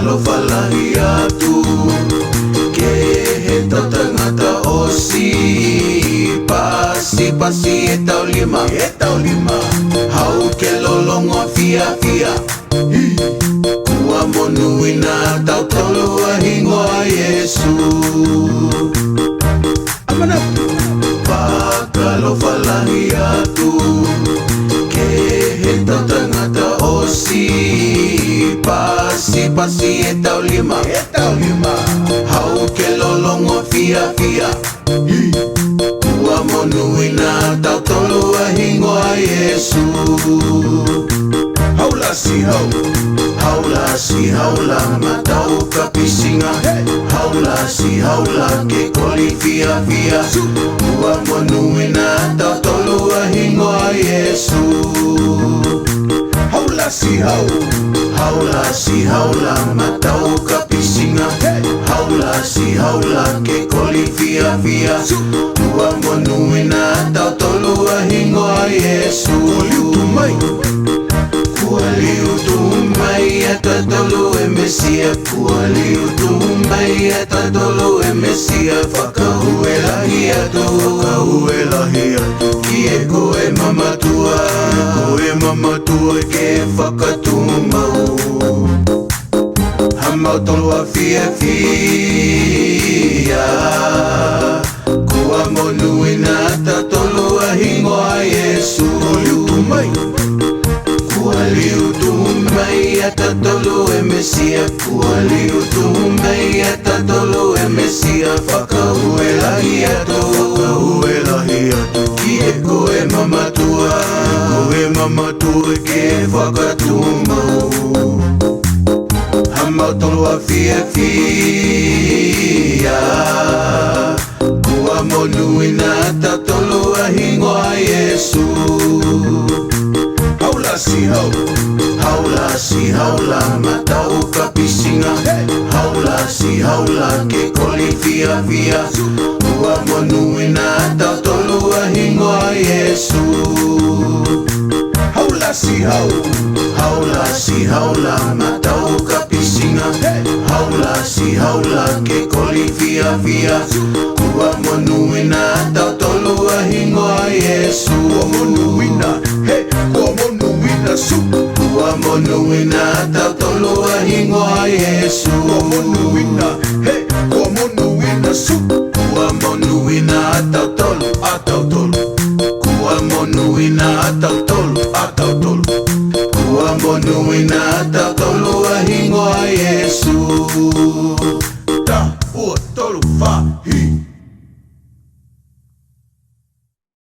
Kalau falahi atu ke he tau tangata osi pasi e tau lima hau ke lolongo fia kua monuina tau tolu ahingo a Yesu Kalau falahi atu ke he tau tangata osi pasi e tau lima hau ke lolongo fia kua monuina tau tolu ahingo a Yesu haula si haula matau kapisinga haula ke koli fia kua monuina tau tolu ahingo a Yesu haula si haula matau kapisinga haula ke koli fia kua monuina tau tolu ahingo a Yesu Kualiu tumai ata tolu e Mesia Kualiu tumai ata tolu e Mesia Whakahuelahi atu Kie koe mama tua ke whakatumau Hamau tolu a fia Kua monuina ata tolu ahingo a Yesu Kualiu tumai ata tolu e Mesia Kualiu tumai ata tolu e Mesia Whakahuelahi atu Kie koe mama tua ke whakatumau Hamau tolu a fia Kua monuina ata tolu ahingo a Yesu Haula si haula matau kapisinga haula ke koli fia kua monuina tau tolu ahingo a Yesu haula si haula matau kapisinga haula ke koli fia kua monuina tau tolu ahingo a Yesu Kua monuina tau tolu ahingo a Yesu Kua monuina tau tolu Kua monuina tau tolu Kua monuina tau tolu ahingo a Yesu Ta, ua, tolu, fa, hi